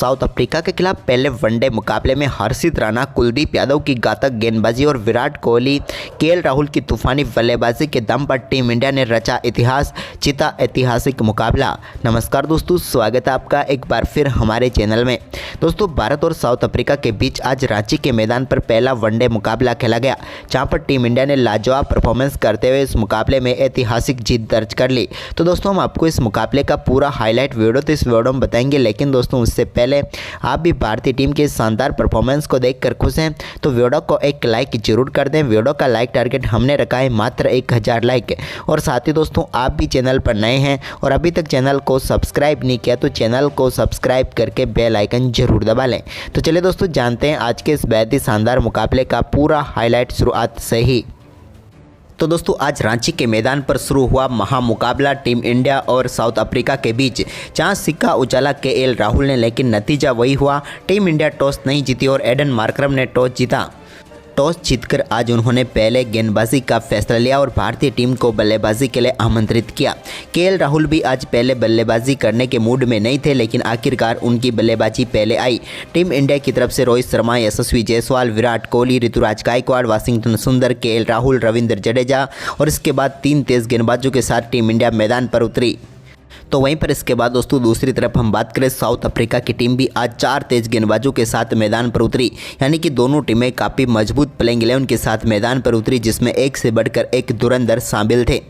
South Africa के खिलाफ पहले वनडे मुकाबले में हर्षित राणा, कुलदीप यादव की घातक गेंदबाजी और विराट कोहली, केएल राहुल की तूफानी बल्लेबाजी के दम पर टीम इंडिया ने रचा इतिहास, जीता ऐतिहासिक मुकाबला। नमस्कार दोस्तों, स्वागत है आपका एक बार फिर हमारे चैनल में। दोस्तों, भारत और साउथ अफ्रीका के बीच आज रांची के मैदान पर पहला वनडे मुकाबला खेला गया, जहां पर टीम इंडिया ने लाजवाब परफॉर्मेंस करते हुए इस मुकाबले में ऐतिहासिक जीत दर्ज कर ली। तो दोस्तों, हम आपको इस मुकाबले का पूरा हाईलाइट वीडियो तो इस वीडियो में बताएंगे, लेकिन दोस्तों उससे पहले आप भी भारतीय टीम के शानदार परफॉर्मेंस को देखकर खुश हैं तो वीडियो को एक लाइक जरूर कर दें। वीडियो का लाइक टारगेट हमने रखा है मात्र 1000 लाइक। और साथ ही दोस्तों, आप भी चैनल पर नए हैं और अभी तक चैनल को सब्सक्राइब नहीं किया तो चैनल को सब्सक्राइब करके बेल आइकन जरूर दबा लें। तो चलिए दोस्तों, जानते हैं आज के इस बेहद ही शानदार मुकाबले का पूरा हाईलाइट शुरुआत से ही। तो दोस्तों, आज रांची के मैदान पर शुरू हुआ महामुकाबला टीम इंडिया और साउथ अफ्रीका के बीच, जहां सिक्का उछाला केएल राहुल ने, लेकिन नतीजा वही हुआ। टीम इंडिया टॉस नहीं जीती और एडन मार्करम ने टॉस जीता। टॉस जीतकर आज उन्होंने पहले गेंदबाजी का फैसला लिया और भारतीय टीम को बल्लेबाजी के लिए आमंत्रित किया। केएल राहुल भी आज पहले बल्लेबाजी करने के मूड में नहीं थे, लेकिन आखिरकार उनकी बल्लेबाजी पहले आई। टीम इंडिया की तरफ से रोहित शर्मा, यशस्वी जायसवाल, विराट कोहली, ऋतुराज गायकवाड़, वाशिंगटन सुंदर, केएल राहुल, रविंद्र जडेजा और इसके बाद 3 तेज गेंदबाजों के साथ टीम इंडिया मैदान पर उतरी। तो वहीं पर इसके बाद दोस्तों दूसरी तरफ हम बात करें, साउथ अफ्रीका की टीम भी आज 4 तेज गेंदबाजों के साथ मैदान पर उतरी, यानी कि दोनों टीमें काफ़ी मजबूत प्लेइंग 11 के साथ मैदान पर उतरी, जिसमें एक से बढ़कर एक धुरंधर शामिल थे।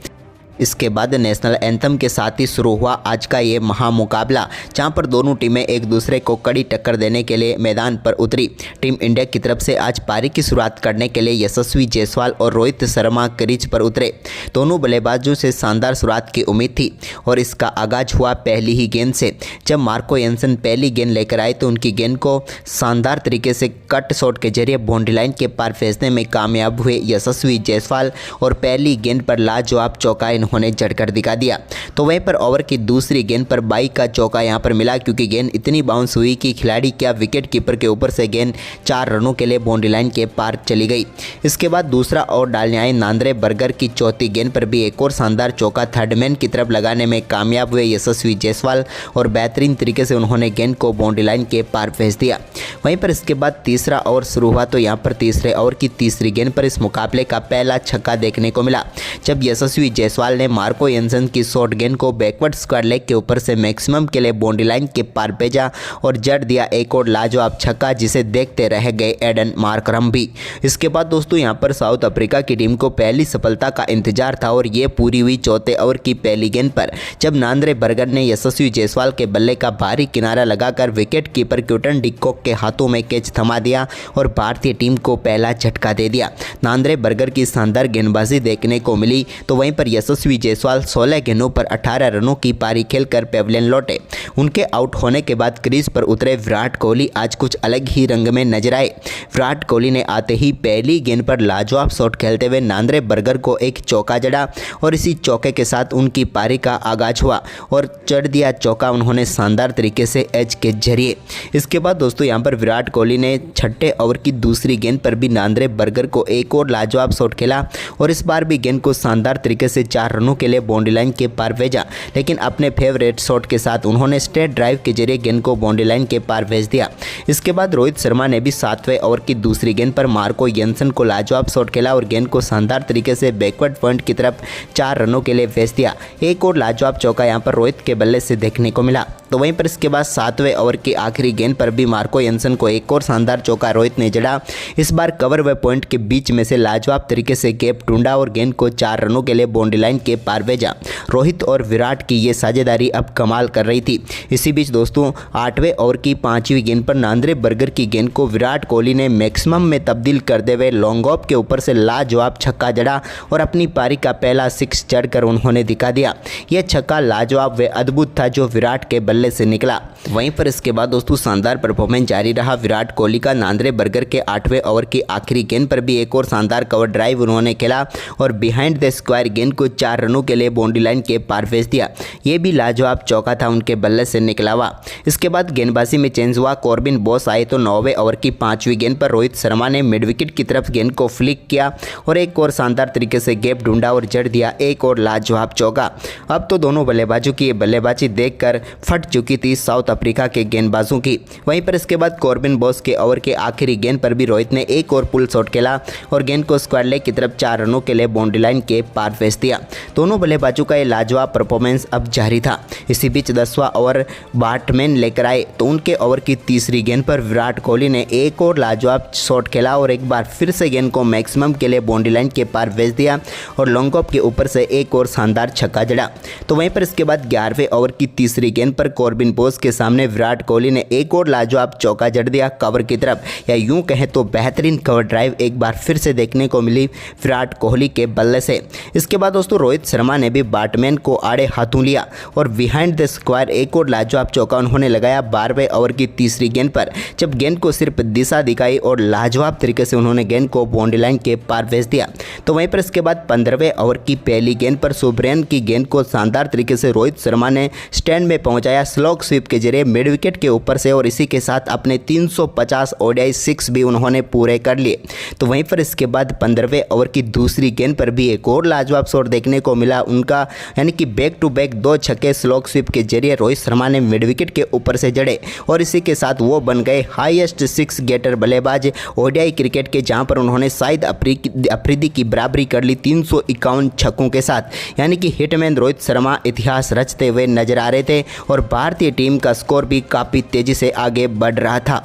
इसके बाद नेशनल एंथम के साथ ही शुरू हुआ आज का ये महामुकाबला, जहां पर दोनों टीमें एक दूसरे को कड़ी टक्कर देने के लिए मैदान पर उतरी। टीम इंडिया की तरफ से आज पारी की शुरुआत करने के लिए यशस्वी जायसवाल और रोहित शर्मा क्रीज पर उतरे। दोनों बल्लेबाजों से शानदार शुरुआत की उम्मीद थी और इसका आगाज हुआ पहली ही गेंद से। जब मार्को एंसन पहली गेंद लेकर आए तो उनकी गेंद को शानदार तरीके से कट शॉट के जरिए बाउंड्री लाइन के पार भेजने में कामयाब हुए यशस्वी जायसवाल और पहली गेंद पर लाजवाब चौका उन्होंने जड़कर दिखा दिया। तो वहीं पर ओवर की दूसरी गेंद पर 22 का चौका यहां पर मिला, क्योंकि गेंद इतनी बाउंस हुई कि खिलाड़ी क्या विकेट कीपर के ऊपर से गेंद 4 रनों के लिए बाउंड्री लाइन के पार चली गई। इसके बाद दूसरा ओवर डालने आए नांद्रे बर्गर की चौथी गेंद पर भी एक और शानदार चौका थर्ड मैन की तरफ लगाने में कामयाब हुए यशस्वी जायसवाल और बेहतरीन तरीके से उन्होंने गेंद को बाउंड्री लाइन के पार भेज दिया। वहीं पर इसके बाद तीसरा ओवर शुरू हुआ तो यहाँ पर तीसरे ओवर की तीसरी गेंद पर इस मुकाबले का पहला छक्का देखने को मिला, जब यशस्वी जायसवाल ने मार्को एंसन की शॉर्ट गेंद को बैकवर्ड स्क्वायर लेग के ऊपर से मैक्सिमम के लिए बाउंड्री लाइन के पार भेजा और जड़ दिया एक और लाजवाब छक्का, जिसे देखते रह गए एडन मार्करम भी। इसके बाद दोस्तों, यहां पर साउथ अफ्रीका की टीम को पहली सफलता का इंतजार था और ये पूरी हुई चौथे ओवर की पहली गेंद पर, जब नांद्रे बर्गर ने यशस्वी जायसवाल के बल्ले का भारी किनारा लगाकर विकेट कीपर क्विंटन डिकॉक के हाथों में कैच थमा दिया और भारतीय टीम को पहला झटका दे दिया। नांद्रे बर्गर की शानदार गेंदबाजी देखने को मिली, तो वहीं पर यशस्वी जायसवाल 16 गेंदों पर 18 रनों की पारी खेलकर पेविलियन लौटे। उनके आउट होने के बाद क्रीज पर उतरे विराट कोहली आज कुछ अलग ही रंग में नजर आए। विराट कोहली ने आते ही पहली गेंद पर लाजवाब शॉट खेलते हुए नांद्रे बर्गर को एक चौका जड़ा और इसी चौके के साथ उनकी पारी का आगाज हुआ और चढ़ दिया चौका उन्होंने शानदार तरीके से एज के जरिए। इसके बाद दोस्तों, यहाँ पर विराट कोहली ने छठे ओवर की दूसरी गेंद पर भी नांद्रे बर्गर को एक और लाजवाब शॉट खेला और इस बार भी गेंद को शानदार तरीके से 4 रनों के लिए बाउंड्री लाइन के पार भेजा, लेकिन अपने फेवरेट शॉट के साथ उन्होंने स्ट्रेट ड्राइव के जरिए गेंद को बाउंड्री लाइन के पार भेज दिया। इसके बाद रोहित शर्मा ने भी 7वें ओवर की दूसरी गेंद पर मार्को एंसन को लाजवाब शॉट खेला और गेंद को शानदार तरीके से बैकवर्ड पॉइंट की तरफ 4 रनों के लिए भेज दिया। एक और लाजवाब चौका यहां पर रोहित के बल्ले से देखने को मिला। तो वहीं पर इसके बाद 7वें ओवर की आखिरी गेंद पर भी मार्को एंसन को एक और शानदार चौका रोहित ने जड़ा। इस बार कवर व पॉइंट के बीच में से लाजवाब तरीके से गैप ढूंढा और गेंद को 4 रनों के लिए बाउंड्री लाइन के पार भेजा। रोहित और विराट की ये साझेदारी अब कमाल कर रही थी। इसी बीच दोस्तों, 8वें ओवर की 5वीं गेंद पर नांद्रे बर्गर की गेंद को विराट कोहली ने मैक्सिमम में तब्दील करते हुए लॉन्ग ऑफ के ऊपर से लाजवाब छक्का जड़ा और अपनी पारी का पहला 6 चढ़कर उन्होंने दिखा दिया। यह छक्का लाजवाब व अद्भुत था जो विराट के बल्ले से निकला। वहीं पर इसके बाद दोस्तों, शानदार परफॉर्मेंस जारी रहा विराट कोहली का। नांद्रे बर्गर के 8वें ओवर की आखिरी गेंद पर भी एक और शानदार कवर ड्राइव उन्होंने खेला और बिहाइंड द स्क्वायर गेंद को 4 रनों के लिए बाउंड्री लाइन के पार भेज दिया। ये भी लाजवाब चौका था उनके बल्ले से निकला हुआ। इसके बाद गेंदबाजी में चेंज हुआ, कॉर्बिन बॉस आए तो 9वें ओवर की 5वीं गेंद पर रोहित शर्मा ने मिड विकेट की तरफ गेंद को फ्लिक किया और एक और शानदार तरीके से गैप ढूंढा और जड़ दिया एक और लाजवाब चौका। अब तो दोनों बल्लेबाजों की ये बल्लेबाजी देखकर फट चुकी थी साउथ अफ्रीका के गेंदबाजों की। वहीं पर इसके बाद कॉर्बिन बॉस के ओवर के आखिरी गेंद पर भी रोहित ने एक और पुल शॉट खेला और गेंद को स्क्वायर लेग की तरफ 4 रनों के लिए बाउंड्री लाइन के पार भेज दिया। दोनों बल्लेबाजों का ये लाजवाब परफॉर्मेंस अब जारी था। इसी बीच 10वां ओवर बैट्समैन लेकर आए तो उनके ओवर की तीसरी गेंद पर विराट कोहली ने एक और लाजवाब शॉट खेला और एक बार फिर से गेंद को मैक्सिमम के लिए बाउंड्री लाइन के पार भेज दिया और लॉन्ग ऑफ के ऊपर से एक और शानदार छक्का जड़ा। तो वहीं पर इसके बाद 11वें ओवर की तीसरी गेंद पर कॉर्बिन बॉस के सामने विराट कोहली ने एक और लाजवाब चौका जड़ दिया कवर की तरफ, या यूं कहें तो बेहतरीन कवर ड्राइव एक बार फिर से देखने को मिली विराट कोहली के बल्ले से। इसके बाद दोस्तों रोहित शर्मा ने भी बैट्समैन को आड़े हाथों लिया और बिहाइंड द स्क्वायर एक और लाजवाब चौका उन्होंने लगाया 12वें ओवर की तीसरी गेंद पर, जब गेंद को सिर्फ दिशा दिखाई और लाजवाब तरीके से उन्होंने गेंद को बाउंड्री लाइन के पार भेज दिया। तो वहीं पर इसके बाद 15वें ओवर की पहली गेंद पर सुब्रेन की गेंद को शानदार तरीके से रोहित शर्मा ने स्टैंड में पहुंचाया स्लॉग स्वीप के जरिए मिड विकेट के ऊपर से, और इसी के साथ अपने 350 ओडीआई 6 भी उन्होंने पूरे कर लिए। तो वहीं पर इसके बाद 15वें ओवर की दूसरी गेंद पर भी एक और लाजवाब शॉट देखने को मिला उनका, यानी कि बैक टू बैक 2 छक्के स्लॉग स्वीप के जरिए रोहित शर्मा ने मिड विकेट के ऊपर से जड़े और इसी के साथ वो बन गए हाईएस्ट 6 गेटर बल्लेबाज ओडीआई क्रिकेट के, जहां पर उन्होंने शायद अफरीदी की बराबरी कर ली 351 छक्कों के साथ। यानी कि हिटमैन रोहित शर्मा इतिहास रचते हुए नजर आ रहे थे और भारतीय टीम का स्कोर भी काफ़ी तेज़ी से आगे बढ़ रहा था।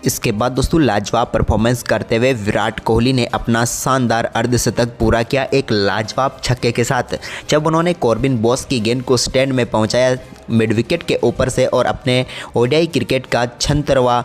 इसके बाद दोस्तों लाजवाब परफॉर्मेंस करते हुए विराट कोहली ने अपना शानदार अर्धशतक पूरा किया एक लाजवाब छक्के के साथ, जब उन्होंने कॉर्बिन बॉस की गेंद को स्टैंड में पहुंचाया मिड विकेट के ऊपर से और अपने ओडीआई क्रिकेट का 76वां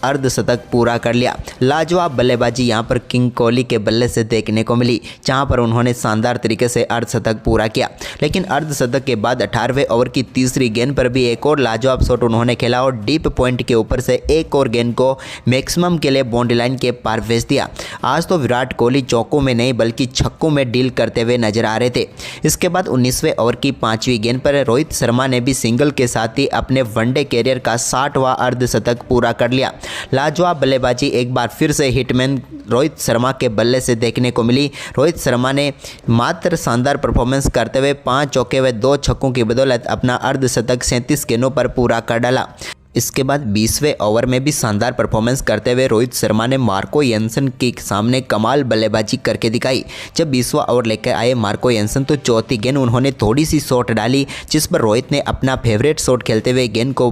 अर्धशतक पूरा कर लिया। लाजवाब बल्लेबाजी यहां पर किंग कोहली के बल्ले से देखने को मिली, जहां पर उन्होंने शानदार तरीके से अर्धशतक पूरा किया। लेकिन अर्धशतक के बाद 18वें ओवर की तीसरी गेंद पर भी एक और लाजवाब शॉट उन्होंने खेला और डीप पॉइंट के ऊपर से एक और गेंद को मैक्सिमम के लिए बाउंड्री लाइन के पार भेज दिया। आज तो विराट कोहली चौकों में नहीं बल्कि छक्कों में डील करते हुए नजर आ रहे थे। इसके बाद 19वें ओवर की 5वीं गेंद पर रोहित शर्मा ने भी सिंगल के साथ ही अपने वनडे कैरियर का 60वां अर्धशतक पूरा कर लिया। लाजवाब बल्लेबाजी एक बार फिर से हिटमैन रोहित शर्मा के बल्ले से देखने को मिली। रोहित शर्मा ने मात्र शानदार परफॉर्मेंस करते हुए 5 चौके व 2 छक्कों की बदौलत अपना अर्धशतक 37 गेंदों पर पूरा कर डाला। इसके बाद 20वें ओवर में भी शानदार परफॉर्मेंस करते हुए रोहित शर्मा ने मार्को यंसन के सामने कमाल बल्लेबाजी करके दिखाई। जब 20वां ओवर लेकर आए मार्को यंसन तो चौथी गेंद उन्होंने थोड़ी सी शॉट डाली, जिस पर रोहित ने अपना फेवरेट शॉट खेलते हुए गेंद को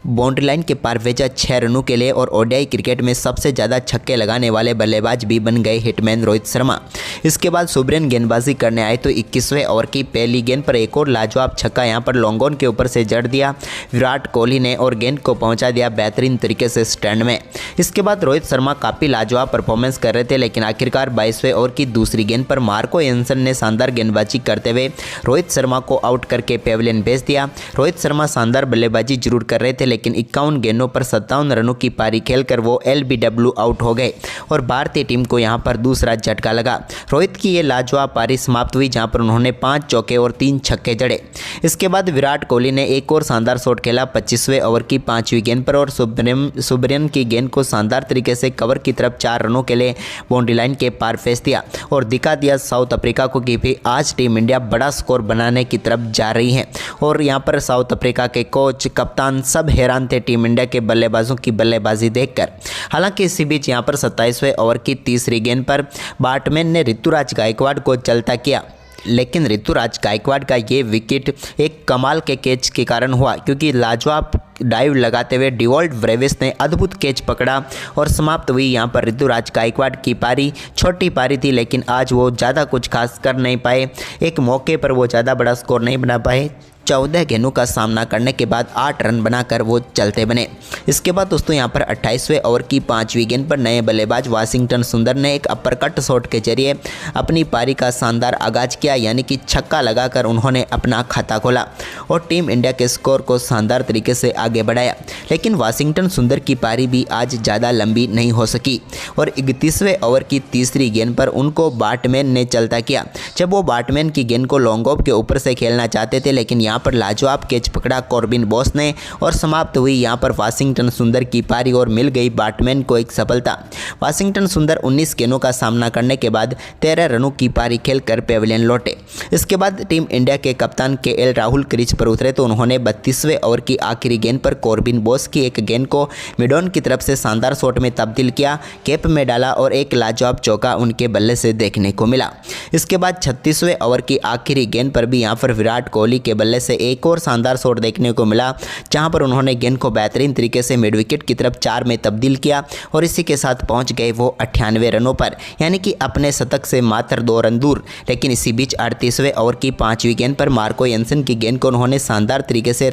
बाउंड्री लाइन के पार भेजा 6 रनों के लिए और ओडीआई क्रिकेट में सबसे ज़्यादा छक्के लगाने वाले बल्लेबाज भी बन गए हिटमैन रोहित शर्मा। इसके बाद सुब्रेन गेंदबाजी करने आए तो 21वें ओवर की पहली गेंद पर एक और लाजवाब छक्का यहाँ पर लॉन्ग ऑन के ऊपर से जड़ दिया विराट कोहली ने और गेंद को पहुंचा दिया बेहतरीन तरीके से स्टैंड में। इसके बाद रोहित शर्मा काफ़ी लाजवाब परफॉर्मेंस कर रहे थे, लेकिन आखिरकार 22वें ओवर की दूसरी गेंद पर मार्को यंसन ने शानदार गेंदबाजी करते हुए रोहित शर्मा को आउट करके पेविलियन भेज दिया। रोहित शर्मा शानदार बल्लेबाजी जरूर कर रहे थे, लेकिन 51 गेंदों पर 57 रनों की पारी खेलकर वो LBW आउट हो गए और भारतीय टीम को यहां पर दूसरा झटका लगा। रोहित की ये लाजवाब पारी समाप्त हुई, जहां पर उन्होंने 5 चौके और 3 छक्के जड़े। इसके बाद विराट कोहली ने एक और शानदार शॉट खेला 25वें ओवर की 5वीं गेंद पर और सुब्रेन की गेंद को शानदार तरीके से कवर की तरफ 4 रनों के लिए बाउंड्री लाइन के पार फेंक दिया और दिखा दिया साउथ अफ्रीका को कि भी आज टीम इंडिया बड़ा स्कोर बनाने की तरफ जा रही है। और यहां पर साउथ अफ्रीका के कोच, कप्तान सब हैरान थे टीम इंडिया के बल्लेबाजों की बल्लेबाजी देखकर। हालांकि इसी बीच यहां पर 27वें ओवर की तीसरी गेंद पर बैट्समैन ने ऋतुराज गायकवाड़ को चलता किया, लेकिन ऋतुराज गायकवाड़ का ये विकेट एक कमाल के कैच के कारण हुआ, क्योंकि लाजवाब डाइव लगाते हुए डिवॉल्ट ब्रेविस ने अद्भुत कैच पकड़ा और समाप्त हुई यहां पर ऋतुराज गायकवाड़ की पारी। छोटी पारी थी, लेकिन आज वो ज़्यादा कुछ खास कर नहीं पाए। एक मौके पर वो ज़्यादा बड़ा स्कोर नहीं बना पाए। 14 गेंदों का सामना करने के बाद 8 रन बनाकर वो चलते बने। इसके बाद दोस्तों यहां पर 28वें ओवर की 5वीं गेंद पर नए बल्लेबाज वाशिंगटन सुंदर ने एक अपर-कट शॉट के जरिए अपनी पारी का शानदार आगाज किया, यानी कि छक्का लगाकर उन्होंने अपना खाता खोला और टीम इंडिया के स्कोर को शानदार तरीके से आगे बढ़ाया। लेकिन वाशिंगटन सुंदर की पारी भी आज ज़्यादा लंबी नहीं हो सकी और 31वें ओवर की तीसरी गेंद पर उनको बैट्समैन ने चलता किया। जब वो बैट्समैन की गेंद को लॉन्ग ऑफ के ऊपर से खेलना चाहते थे, लेकिन यहाँ पर लाजवाब कैच पकड़ा कॉर्बिन बॉस ने और समाप्त हुई यहाँ पर वाशिंगटन सुंदर की पारी और मिल गई बैट्समैन को एक सफलता। वाशिंगटन सुंदर 19 गेंदों का सामना करने के बाद 13 रनों की पारी खेलकर पेविलियन लौटे। इसके बाद टीम इंडिया के कप्तान केएल राहुल क्रीज पर उतरे तो उन्होंने 32वें ओवर की आखिरी गेंद पर कॉर्बिन बॉस की एक गेंद को मिडॉन की तरफ से शानदार शॉट में तब्दील किया, कैप में डाला और एक लाजवाब चौका उनके बल्ले से देखने को मिला। इसके बाद 36वें ओवर की आखिरी गेंद पर भी यहां पर विराट कोहली के बल्ले से एक और शानदार शॉट देखने को मिला, जहां पर उन्होंने गेंद को बेहतरीन तरीके से मिड विकेट की तरफ 4 में तब्दील किया और इसी के साथ पहुंच गए वो 98 रनों पर, यानी कि अपने शतक से मात्र 2 रन दूर। लेकिन इसी बीच 38वें ओवर की 5वीं गेंद पर मार्को एंसन की गेंद को उन्होंने शानदार तरीके से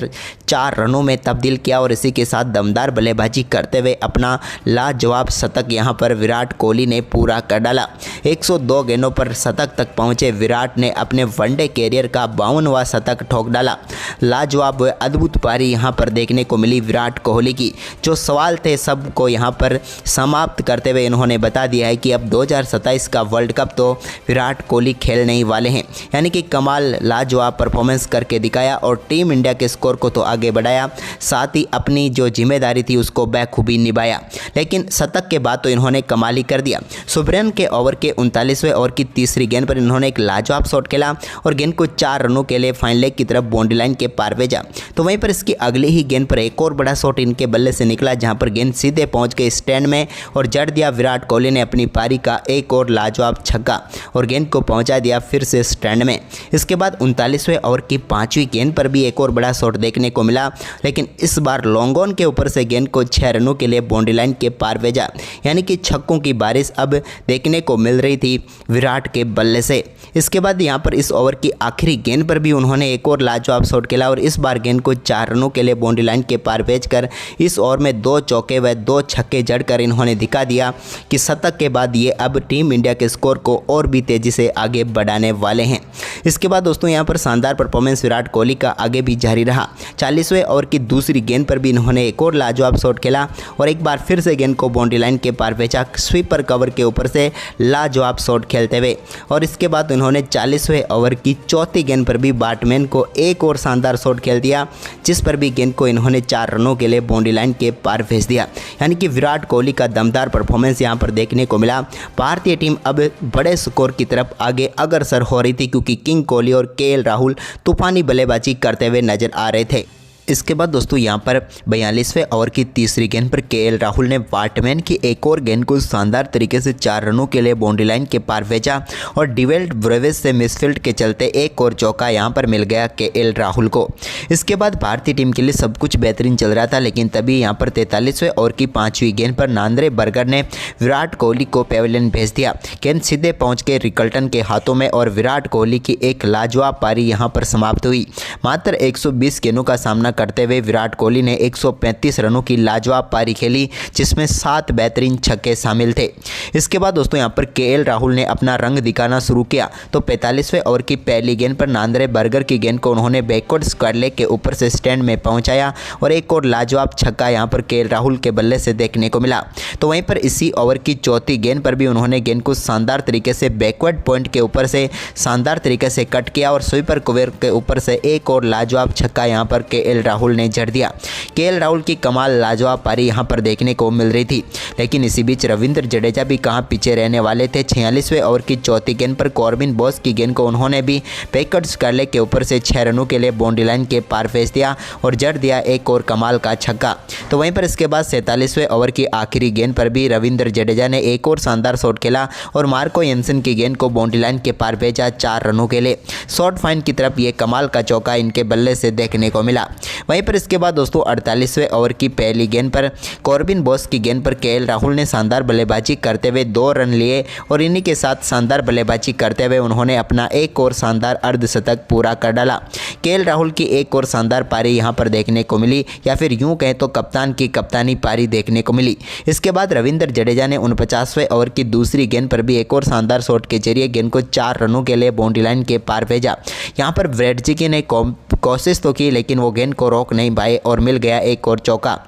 4 रनों में तब्दील किया और इसी के साथ दमदार बल्लेबाजी करते हुए अपना लाजवाब शतक यहां पर विराट कोहली ने पूरा कर डाला। 102 गेंदों पर शतक तक पहुंचे विराट ने अपने वनडे कैरियर का 52वां शतक ठोक डाला। लाजवाब व अद्भुत पारी यहां पर देखने को मिली विराट कोहली की। जो सवाल थे सबको यहां पर समाप्त करते हुए इन्होंने बता दिया है कि अब 2027 का वर्ल्ड कप तो विराट कोहली खेलने ही वाले हैं, यानी कि कमाल लाजवाब परफॉर्मेंस करके दिखाया और टीम इंडिया के स्कोर को तो आगे बढ़ाया, साथ ही अपनी जो जिम्मेदारी थी उसको बखूबी निभाया। लेकिन शतक के बाद तो इन्होंने कमाल ही कर दिया। सुब्रन के ओवर के 39वें ओवर की तीसरी गेंद पर इन्होंने एक लाजवाब शॉट खेला और गेंद को 4 रनों के लिए फाइन लेग की तरफ बाउंड्री लाइन के पार भेजा। तो वहीं पर इसकी अगली ही गेंद पर एक और बड़ा शॉट इनके बल्ले से निकला, जहां पर गेंद सीधे पहुंच गई स्टैंड में और जड़ दिया विराट कोहली ने अपनी पारी का एक और लाजवाब छक्का और गेंद को पहुंचा दिया फिर से स्टैंड में। इसके बाद 39वें ओवर की 5वीं गेंद पर भी एक और बड़ा शॉट देखने को मिला, लेकिन इस बार लॉन्ग ऑन के ऊपर से गेंद को 6 रनों के लिए बाउंड्री लाइन के पार भेजा, यानी कि छक्कों की बारिश अब देखने को मिल रही थी विराट के बल्ले से। इसके बाद यहां पर इस ओवर की आखिरी गेंद पर भी उन्होंने एक और लाजवाब शॉट खेला और इस बार गेंद को 4 रनों के लिए बाउंड्री लाइन के पार भेजकर इस ओवर में 2 चौके व 2 छक्के जड़कर इन्होंने दिखा दिया कि शतक के बाद ये अब टीम इंडिया के स्कोर को और भी तेजी से आगे बढ़ाने वाले हैं। इसके बाद दोस्तों यहां पर शानदार परफॉर्मेंस विराट कोहली का आगे भी जारी रहा। 40वें ओवर की दूसरी गेंद पर भी इन्होंने एक और लाजवाब शॉट खेला और एक बार फिर से गेंद को बाउंड्री लाइन के पार भेजा स्वीपर कवर के ऊपर से लाजवाब शॉट खेलते हुए। और इसके बाद उन्होंने 40वें ओवर की चौथी गेंद पर भी बैट्समैन को एक और शानदार शॉट खेल दिया, जिस पर भी गेंद को इन्होंने 4 रनों के लिए बाउंड्री लाइन के पार भेज दिया, यानी कि विराट कोहली का दमदार परफॉर्मेंस यहां पर देखने को मिला। भारतीय टीम अब बड़े स्कोर की तरफ आगे अग्रसर हो रही थी, क्योंकि किंग कोहली और केएल राहुल तूफानी बल्लेबाजी करते हुए नजर आ रहे थे। इसके बाद दोस्तों यहाँ पर 42वें ओवर की तीसरी गेंद पर केएल राहुल ने बैट्समैन की एक और गेंद को शानदार तरीके से 4 रनों के लिए बाउंड्री लाइन के पार भेजा और डिवेल्ट ब्रेविस से मिसफील्ड के चलते एक और चौका यहाँ पर मिल गया केएल राहुल को। इसके बाद भारतीय टीम के लिए सब कुछ बेहतरीन चल रहा था, लेकिन तभी यहाँ पर 43वें ओवर की 5वीं गेंद पर नांद्रे बर्गर ने विराट कोहली को पेविलियन भेज दिया। गेंद सीधे पहुँच के रिकल्टन के हाथों में और विराट कोहली की एक लाजवाब पारी यहाँ पर समाप्त हुई। मात्र 120 गेंदों का सामना करते हुए विराट कोहली ने 135 रनों की लाजवाब पारी खेली, जिसमें 7 बेहतरीन छक्के शामिल थे। इसके बाद दोस्तों यहां पर केएल राहुल ने अपना रंग दिखाना शुरू किया, तो 45वें ओवर की पहली गेंद पर नांद्रे बर्गर की गेंद को उन्होंने बैकवर्ड स्क्वायर लेग के ऊपर से स्टैंड में पहुंचाया और एक और लाजवाब छक्का यहां पर केएल राहुल के बल्ले से देखने को मिला। तो वहीं पर इसी ओवर की चौथी गेंद पर भी उन्होंने गेंद को शानदार तरीके से बैकवर्ड पॉइंट के ऊपर से शानदार तरीके से कट किया और स्वीपर कवर के ऊपर से एक और लाजवाब छक्का यहां पर केएल राहुल ने जड़ दिया। केएल राहुल की कमाल लाजवाब पारी यहां पर देखने को मिल रही थी, लेकिन इसी बीच रविंद्र जडेजा भी कहां पीछे रहने वाले थे। 46वें ओवर की चौथी गेंद पर कॉर्बिन बॉस की गेंद को उन्होंने भी बैकवर्ड स्क्वायर लेग के ऊपर से 6 रनों के लिए बाउंड्री लाइन के पार भेज दिया और जड़ दिया एक और कमाल का छक्का। तो वहीं पर इसके बाद 47वें ओवर की आखिरी गेंद पर भी रविंद्र जडेजा ने एक और शानदार शॉट खेला और मार्को एंसन की गेंद को बाउंड्री लाइन के पार भेजा 4 रनों के लिए। शॉर्ट फाइन की तरफ ये कमाल का चौका इनके बल्ले से देखने को मिला। वहीं पर इसके बाद दोस्तों 48वें ओवर की पहली गेंद पर कॉर्बिन बॉस की गेंद पर केएल राहुल ने शानदार बल्लेबाजी करते हुए 2 रन लिए और इन्हीं के साथ शानदार बल्लेबाजी करते हुए उन्होंने अपना एक और शानदार अर्धशतक पूरा कर डाला। केएल राहुल की एक और शानदार पारी यहां पर देखने को मिली, या फिर यूं कहें तो कप्तान की कप्तानी पारी देखने को मिली। इसके बाद रविंद्र जडेजा ने 49वें ओवर की दूसरी गेंद पर भी एक और शानदार शॉट के जरिए गेंद को 4 रनों के लिए बाउंड्री लाइन के पार भेजा। यहां पर ब्रेडजिकी ने कोशिश तो की, लेकिन वो गेंद को रोक नहीं पाए और मिल गया एक और चौका।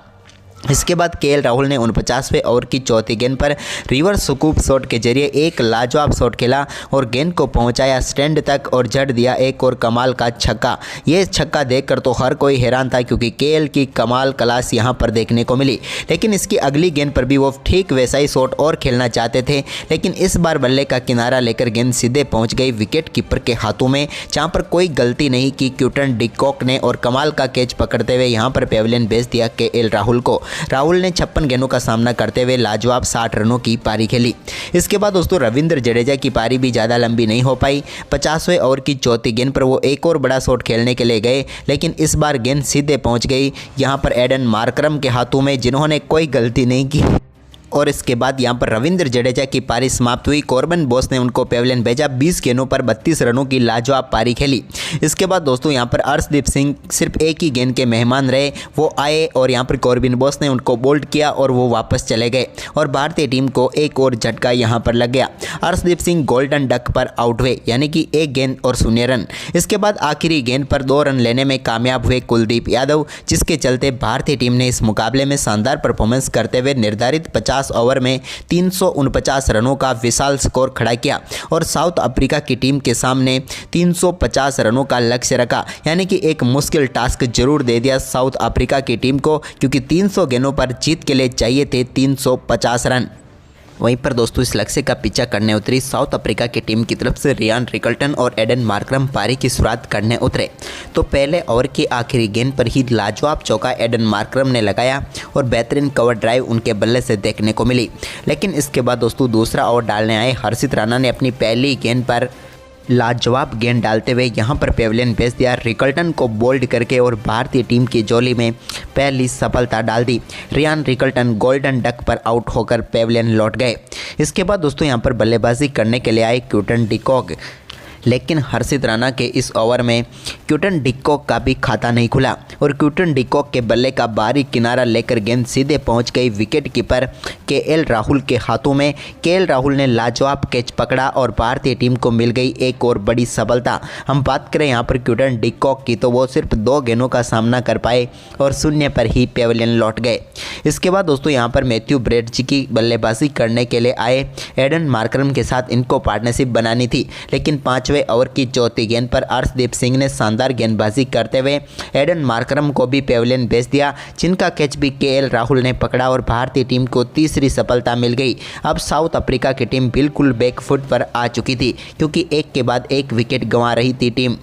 इसके बाद केएल राहुल ने 49वें ओवर की चौथी गेंद पर रिवर्स स्कूप शॉट के जरिए एक लाजवाब शॉट खेला और गेंद को पहुंचाया स्टैंड तक और जड़ दिया एक और कमाल का छक्का। ये छक्का देखकर तो हर कोई हैरान था, क्योंकि केएल की कमाल क्लास यहां पर देखने को मिली। लेकिन इसकी अगली गेंद पर भी वो ठीक वैसा ही शॉट और खेलना चाहते थे, लेकिन इस बार बल्ले का किनारा लेकर गेंद सीधे पहुँच गई विकेट कीपर के हाथों में, जहाँ पर कोई गलती नहीं की क्विंटन डिकॉक ने और कमाल का कैच पकड़ते हुए यहाँ पर पेविलियन भेज दिया केएल राहुल को। राहुल ने 56 गेंदों का सामना करते हुए लाजवाब 60 रनों की पारी खेली। इसके बाद दोस्तों रविंद्र जडेजा की पारी भी ज़्यादा लंबी नहीं हो पाई। 50वें ओवर की चौथी गेंद पर वो एक और बड़ा शॉट खेलने के लिए गए, लेकिन इस बार गेंद सीधे पहुंच गई यहाँ पर एडन मार्करम के हाथों में, जिन्होंने कोई गलती नहीं की। और इसके बाद यहां पर रविंद्र जडेजा की पारी समाप्त हुई। कॉर्बन बोस ने उनको पेविलियन भेजा। 20 गेंदों पर 32 रनों की लाजवाब पारी खेली। इसके बाद दोस्तों यहां पर अर्शदीप सिंह सिर्फ एक ही गेंद के मेहमान रहे। वो आए और यहां पर कॉर्बन बोस ने उनको बोल्ड किया और वो वापस चले गए और भारतीय टीम को एक और झटका यहां पर लग गया। अर्शदीप सिंह गोल्डन डक पर आउट हुए, यानी कि 1 गेंद और 0 रन। इसके बाद आखिरी गेंद पर 2 रन लेने में कामयाब हुए कुलदीप यादव, जिसके चलते भारतीय टीम ने इस मुकाबले में शानदार परफॉर्मेंस करते हुए निर्धारित 50 ओवर में 349 रनों का विशाल स्कोर खड़ा किया और साउथ अफ्रीका की टीम के सामने 350 रनों का लक्ष्य रखा, यानी कि एक मुश्किल टास्क जरूर दे दिया साउथ अफ्रीका की टीम को, क्योंकि 300 गेंदों पर जीत के लिए चाहिए थे 350 रन। वहीं पर दोस्तों इस लक्ष्य का पीछा करने उतरी साउथ अफ्रीका की टीम की तरफ से रियान रिकल्टन और एडन मार्करम पारी की शुरुआत करने उतरे। तो पहले ओवर की आखिरी गेंद पर ही लाजवाब चौका एडन मार्करम ने लगाया और बेहतरीन कवर ड्राइव उनके बल्ले से देखने को मिली। लेकिन इसके बाद दोस्तों दूसरा ओवर डालने आए हर्षित राणा ने अपनी पहली गेंद पर लाजवाब गेंद डालते हुए यहां पर पेविलियन भेज दिया रिकल्टन को बोल्ड करके और भारतीय टीम की झोली में पहली सफलता डाल दी। रियान रिकल्टन गोल्डन डक पर आउट होकर पेविलियन लौट गए। इसके बाद दोस्तों यहां पर बल्लेबाजी करने के लिए आए क्विंटन डिकॉक, लेकिन हर्षित राणा के इस ओवर में क्विंटन डिकॉक का भी खाता नहीं खुला और क्विंटन डिकॉक के बल्ले का बारीक किनारा लेकर गेंद सीधे पहुंच गई विकेट कीपर केएल राहुल के हाथों में। केएल राहुल ने लाजवाब कैच पकड़ा और भारतीय टीम को मिल गई एक और बड़ी सफलता। हम बात करें यहां पर क्विंटन डिकॉक की, तो वो सिर्फ 2 गेंदों का सामना कर पाए और 0 पर ही पेविलियन लौट गए। इसके बाद दोस्तों यहाँ पर मैथ्यू ब्रेडजी की बल्लेबाजी करने के लिए आए एडन मार्करम के साथ इनको पार्टनरशिप बनानी थी, लेकिन 5वें ओवर की चौथी गेंद पर अर्शदीप सिंह ने शानदार गेंदबाजी करते हुए एडन मार्करम को भी पेविलियन भेज दिया, जिनका कैच भी केएल राहुल ने पकड़ा और भारतीय टीम को तीसरी सफलता मिल गई। अब साउथ अफ्रीका की टीम बिल्कुल बैकफुट पर आ चुकी थी, क्योंकि एक के बाद एक विकेट गंवा रही थी टीम।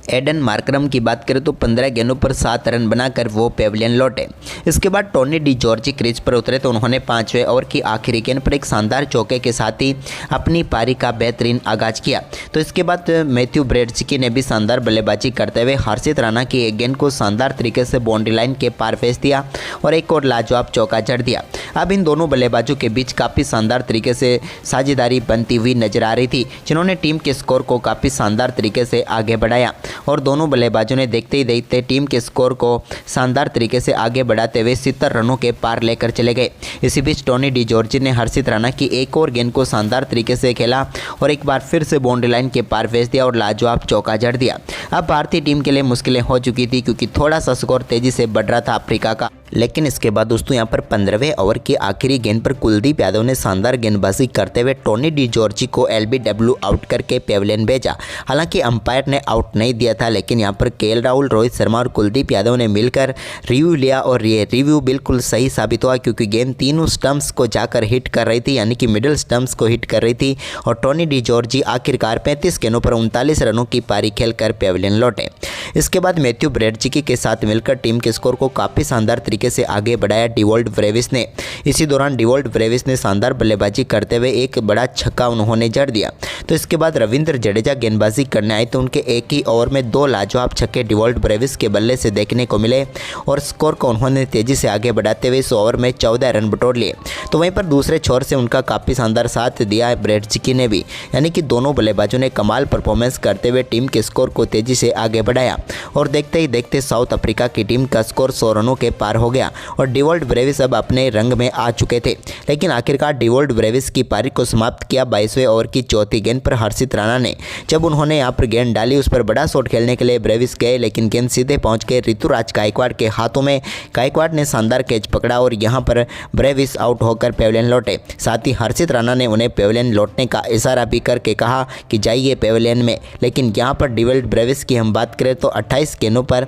एडन मार्करम की बात करें तो 15 गेंदों पर 7 रन बनाकर वो पेविलियन लौटे। इसके बाद टोनी डी जॉर्जी क्रीज पर उतरे तो उन्होंने 5वें ओवर की आखिरी गेंद पर एक शानदार चौके के साथ ही अपनी पारी का बेहतरीन आगाज किया। तो इसके बाद मैथ्यू ब्रेडजी ने भी शानदार बल्लेबाजी करते हुए हर्षित राणा की एक गेंद को शानदार तरीके से बाउंड्री लाइन के पार भेज दिया और एक और लाजवाब चौका जड़ दिया। अब इन दोनों बल्लेबाजों के बीच काफ़ी शानदार तरीके से साझेदारी बनती हुई नजर आ रही थी, जिन्होंने टीम के स्कोर को काफ़ी शानदार तरीके से आगे बढ़ाया और दोनों बल्लेबाजों ने देखते ही देखते टीम के स्कोर को शानदार तरीके से आगे बढ़ाते हुए 70 रनों के पार लेकर चले गए। इसी बीच टोनी डी जॉर्जी ने हर्षित राणा की एक और गेंद को शानदार तरीके से खेला और एक बार फिर से बाउंड्री लाइन के पार भेज दिया और लाजवाब चौका जड़ दिया। अब भारतीय टीम के लिए मुश्किलें हो चुकी थी, क्योंकि थोड़ा सा स्कोर तेजी से बढ़ रहा था अफ्रीका का। लेकिन इसके बाद दोस्तों यहाँ पर 15वें ओवर की आखिरी गेंद पर कुलदीप यादव ने शानदार गेंदबाजी करते हुए टोनी डी जॉर्जी को LBW आउट करके पेविलियन भेजा। हालांकि अंपायर ने आउट नहीं दिया था, लेकिन यहाँ पर केएल राहुल, रोहित शर्मा और कुलदीप यादव ने मिलकर रिव्यू लिया और ये रिव्यू बिल्कुल सही साबित हुआ, क्योंकि गेंद तीनों स्टंप्स को जाकर हिट कर रही थी, यानी कि मिडिल स्टंप्स को हिट कर रही थी और टोनी डी जॉर्जी आखिरकार 35 गेंदों पर 39 रनों की पारी खेलकर पेविलियन लौटे। इसके बाद मैथ्यू ब्रेडजी के साथ मिलकर टीम के स्कोर को काफ़ी शानदार तरीके से आगे बढ़ाया डिवॉल्ट ब्रेविस ने। इसी दौरान डिवॉल्ट ब्रेविस ने शानदार बल्लेबाजी करते हुए एक बड़ा छक्का उन्होंने जड़ दिया। तो इसके बाद रविंद्र जडेजा गेंदबाजी करने आए तो उनके एक ही ओवर में 2 लाजवाब छक्के डिवॉल्ट ब्रेविस के बल्ले से देखने को मिले और स्कोर को उन्होंने तेजी से आगे बढ़ाते हुए इस ओवर में 14 रन बटोर लिए। तो वहीं पर दूसरे छोर से उनका काफ़ी शानदार साथ दिया ब्रेडजी ने भी, यानी कि दोनों बल्लेबाजों ने कमाल परफॉर्मेंस करते हुए टीम के स्कोर को तेजी से आगे बढ़ाया दिया और देखते ही देखते साउथ अफ्रीका की टीम का स्कोर 100 रनों के पार हो गया और डिवॉल्ट ब्रेविस अब अपने रंग में आ चुके थे। लेकिन आखिरकार डिवॉल्ट ब्रेविस की पारी को समाप्त किया 22वें ओवर की चौथी गेंद पर हर्षित राणा ने। जब उन्होंने यहाँ पर गेंद डाली, उस पर बड़ा शॉट खेलने के लिए ब्रेविस गए, लेकिन गेंद सीधे पहुंच गए ऋतुराज गायकवाड़ के हाथों में। गायकवाड़ ने शानदार कैच पकड़ा और यहाँ पर ब्रेविस आउट होकर पेविलियन लौटे। साथ ही हर्षित राणा ने उन्हें पेविलियन लौटने का इशारा भी करके कहा कि जाइए पेविलियन में। लेकिन यहाँ पर डिवॉल्ट ब्रेविस की हम बात करें तो 28 गेंदों पर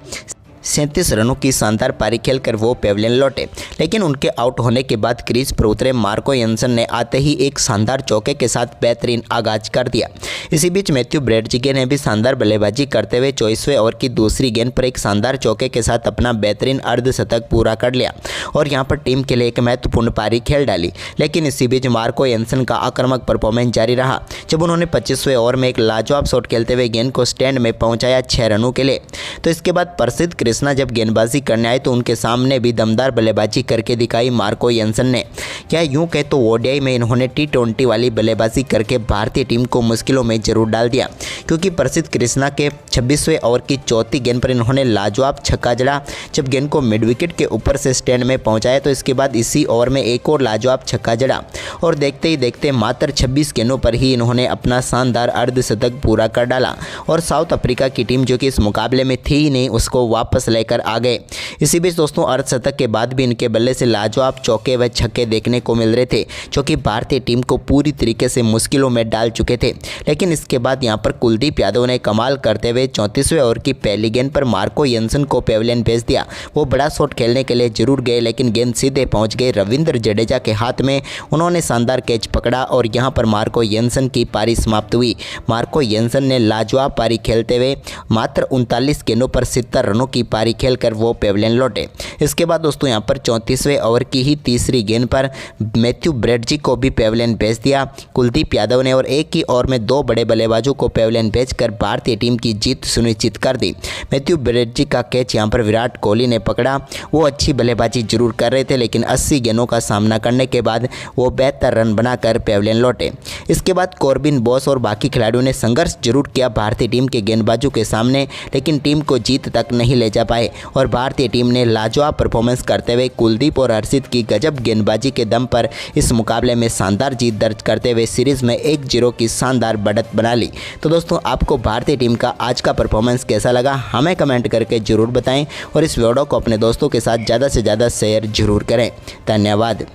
37 रनों की शानदार पारी खेलकर वो पेविलियन लौटे। लेकिन उनके आउट होने के बाद क्रीज पर उतरे मार्को यंसन ने आते ही एक शानदार चौके के साथ बेहतरीन आगाज कर दिया। इसी बीच मैथ्यू ब्रेडजिगे ने भी शानदार बल्लेबाजी करते हुए 24वें ओवर की दूसरी गेंद पर एक शानदार चौके के साथ अपना बेहतरीन अर्धशतक पूरा कर लिया और यहाँ पर टीम के लिए एक महत्वपूर्ण पारी खेल डाली। लेकिन इसी बीच मार्को यंसन का आक्रामक परफॉर्मेंस जारी रहा, जब उन्होंने 25वें ओवर में एक लाजवाब शॉट खेलते हुए गेंद को स्टैंड में पहुँचाया 6 रनों के लिए। तो इसके बाद प्रसिद्ध कृष्णा जब गेंदबाजी करने आए तो उनके सामने भी दमदार बल्लेबाजी करके दिखाई मार्को यंसन ने। क्या यूं कहे तो ओडीआई में इन्होंने T20 वाली बल्लेबाजी करके भारतीय टीम को मुश्किलों में जरूर डाल दिया, क्योंकि प्रसिद्ध कृष्णा के 26वें ओवर की चौथी गेंद पर इन्होंने लाजवाब छक्का जड़ा जब गेंद को मिड विकेट के ऊपर से स्टैंड में पहुंचाया। तो इसके बाद इसी ओवर में एक और लाजवाब छक्का जड़ा और देखते ही देखते मात्र 26 गेंदों पर ही इन्होंने अपना शानदार अर्धशतक पूरा कर डाला और साउथ अफ्रीका की टीम जो कि इस मुकाबले में थी ही नहीं, उसको वापस लेकर आ गए। इसी बीच दोस्तों अर्धशतक के बाद भी इनके बल्ले से लाजवाब चौके व छक्के देखने को मिल रहे थे, जो कि भारतीय टीम को पूरी तरीके से मुश्किलों में डाल चुके थे। लेकिन इसके बाद यहां पर कुलदीप यादव ने कमाल करते हुए 34वें ओवर की पहली गेंद पर मार्को यंसन को पेविलियन भेज दिया। वो बड़ा शॉट खेलने के लिए जरूर गए, लेकिन गेंद सीधे पहुंच गई रविंद्र जडेजा के हाथ में। उन्होंने शानदार कैच पकड़ा और यहां पर मार्को यंसन की पारी समाप्त हुई। मार्को यंसन ने लाजवाब पारी खेलते हुए मात्र 39 गेंदों पर 70 रनों की पारी खेलकर वो पेविलियन लौटे। इसके बाद दोस्तों यहां पर 34वें ओवर की ही तीसरी गेंद पर मैथ्यू ब्रेडजी को भी पेविलियन भेज दिया कुलदीप यादव ने और एक ही ओवर में 2 बड़े बल्लेबाजों को पेविलियन भेजकर भारतीय टीम की जीत सुनिश्चित कर दी। मैथ्यू ब्रेडजी का कैच यहां पर विराट कोहली ने पकड़ा। वो अच्छी बल्लेबाजी जरूर कर रहे थे, लेकिन 80 गेंदों का सामना करने के बाद वो 72 रन बनाकर पेविलियन लौटे। इसके बाद कॉर्बिन बॉस और बाकी खिलाड़ियों ने संघर्ष जरूर किया भारतीय टीम के गेंदबाजों के सामने, लेकिन टीम को जीत तक नहीं ले जा पाए और भारतीय टीम ने लाजवाब परफॉर्मेंस करते हुए कुलदीप और हर्षित की गजब गेंदबाजी के दम पर इस मुकाबले में शानदार जीत दर्ज करते हुए सीरीज में 1-0 की शानदार बढ़त बना ली। तो दोस्तों आपको भारतीय टीम का आज का परफॉर्मेंस कैसा लगा हमें कमेंट करके जरूर बताएं और इस वीडियो को अपने दोस्तों के साथ ज़्यादा से ज़्यादा शेयर जरूर करें। धन्यवाद।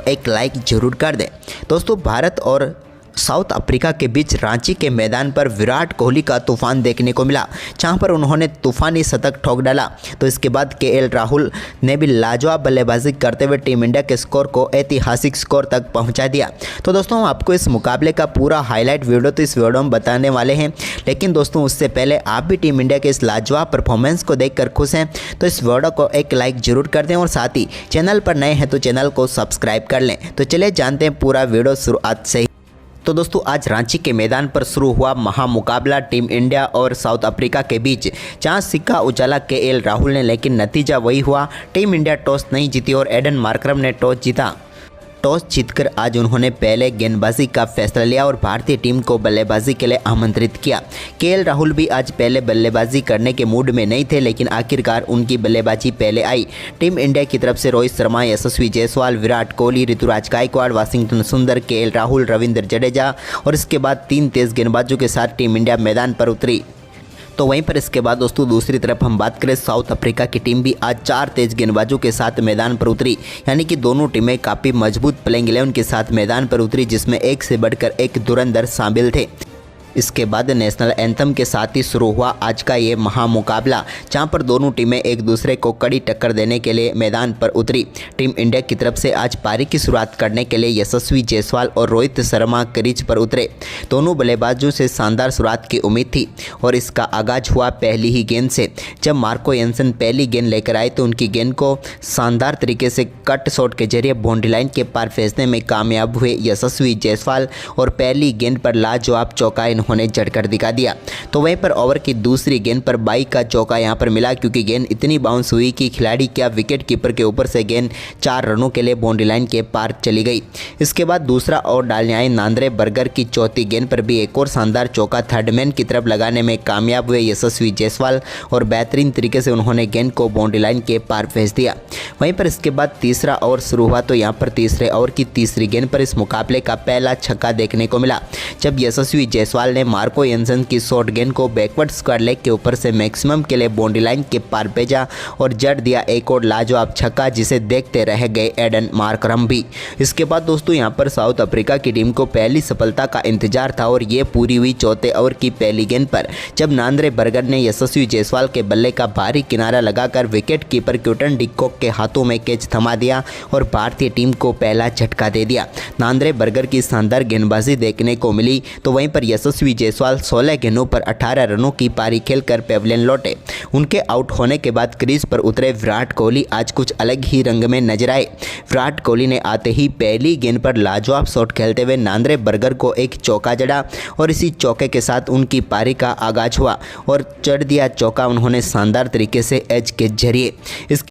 एक लाइक जरूर कर दें। दोस्तों भारत और साउथ अफ्रीका के बीच रांची के मैदान पर विराट कोहली का तूफान देखने को मिला, जहां पर उन्होंने तूफानी शतक ठोक डाला। तो इसके बाद केएल राहुल ने भी लाजवाब बल्लेबाजी करते हुए टीम इंडिया के स्कोर को ऐतिहासिक स्कोर तक पहुंचा दिया। तो दोस्तों आपको इस मुकाबले का पूरा हाईलाइट वीडियो तो इस वीडियो में बताने वाले हैं, लेकिन दोस्तों उससे पहले आप भी टीम इंडिया के इस लाजवाब परफॉर्मेंस को देखकर खुश हैं तो इस वीडियो को एक लाइक जरूर कर दें और साथ ही चैनल पर नए हैं तो चैनल को सब्सक्राइब कर लें। तो चलिए जानते हैं पूरा वीडियो शुरुआत से ही। तो दोस्तों आज रांची के मैदान पर शुरू हुआ महामुकाबला टीम इंडिया और साउथ अफ्रीका के बीच, जहां सिक्का उछाला केएल राहुल ने, लेकिन नतीजा वही हुआ। टीम इंडिया टॉस नहीं जीती और एडन मार्करम ने टॉस जीता। टॉस जीतकर आज उन्होंने पहले गेंदबाजी का फैसला लिया और भारतीय टीम को बल्लेबाजी के लिए आमंत्रित किया। केएल राहुल भी आज पहले बल्लेबाजी करने के मूड में नहीं थे, लेकिन आखिरकार उनकी बल्लेबाजी पहले आई। टीम इंडिया की तरफ से रोहित शर्मा, यशस्वी जायसवाल, विराट कोहली, ऋतुराज गायकवाड़, वाशिंगटन सुंदर, केएल राहुल, रविंद्र जडेजा और इसके बाद 3 तेज गेंदबाजों के साथ टीम इंडिया मैदान पर उतरी। तो वहीं पर इसके बाद दोस्तों दूसरी तरफ हम बात करें साउथ अफ्रीका की टीम भी आज 4 तेज गेंदबाजों के साथ मैदान पर उतरी, यानी कि दोनों टीमें काफ़ी मजबूत प्लेइंग 11 के साथ मैदान पर उतरी, जिसमें एक से बढ़कर एक धुरंधर शामिल थे। इसके बाद नेशनल एंथम के साथ ही शुरू हुआ आज का ये महामुकाबला, जहां पर दोनों टीमें एक दूसरे को कड़ी टक्कर देने के लिए मैदान पर उतरी। टीम इंडिया की तरफ से आज पारी की शुरुआत करने के लिए यशस्वी जायसवाल और रोहित शर्मा क्रीज पर उतरे। दोनों बल्लेबाजों से शानदार शुरुआत की उम्मीद थी और इसका आगाज हुआ पहली ही गेंद से। जब मार्को यंसन पहली गेंद लेकर आए तो उनकी गेंद को शानदार तरीके से कट शॉट के जरिए बाउंड्री लाइन के पार भेजने में कामयाब हुए यशस्वी जायसवाल और पहली गेंद पर लाजवाब चौका इन्होंने जड़कर दिखा दिया। तो वहीं पर ओवर की दूसरी गेंद पर 22 का चौका यहाँ पर मिला, क्योंकि गेंद इतनी बाउंस हुई कि खिलाड़ी क्या विकेट कीपर के ऊपर से गेंद 4 रनों के लिए बाउंड्री लाइन के पार चली गई। इसके बाद दूसरा ओवर डालने आए नांद्रे बर्गर की चौथी गेंद पर भी एक और शानदार चौका थर्डमैन की तरफ लगाने में कामयाब हुए यशस्वी जायसवाल और बेहतरीन तरीके से उन्होंने गेंद को बाउंड्री लाइन के पार भेज दिया। वहीं पर इसके बाद तीसरा ओवर शुरू हुआ तो यहाँ पर तीसरे ओवर की तीसरी गेंद पर इस मुकाबले का पहला छक्का देखने को मिला, जब यशस्वी जायसवाल ने मार्को एंसन की शॉर्ट गेंद को बैकवर्ड स्क्वायर लेग के ऊपर से मैक्सिमम के लिए बाउंड्री लाइन के पार भेजा और जड़ दिया एक और लाजवाब छक्का, जिसे देखते रह गए एडन मार्करम भी। इसके बाद दोस्तों यहाँ पर साउथ अफ्रीका की टीम को पहली सफलता का इंतजार था और ये पूरी हुई चौथे ओवर की पहली गेंद पर, जब नांद्रे बर्गर ने यशस्वी जायसवाल के बल्ले का भारी किनारा लगाकर wicket keeper Quinton de Kock के हाथों में कैच थमा दिया और भारतीय टीम को पहला झटका दे दिया। नांद्रे बर्गर की शानदार गेंदबाजी देखने को मिली, तो वहीं पर यशस्वी जायसवाल 16 गेंदों पर 18 रनों की पारी खेलकर पेविलियन लौटे। उनके आउट होने के बाद क्रीज पर उतरे विराट कोहली आज कुछ अलग ही रंग में नजर आए। विराट कोहली ने आते ही पहली गेंद पर लाजवाब शॉट खेलते हुए नांद्रे बर्गर को एक चौका जड़ा और इसी चौके के साथ उनकी पारी का आगाज हुआ और चढ़ दिया चौका उन्होंने शानदार तरीके से एज के जरिए।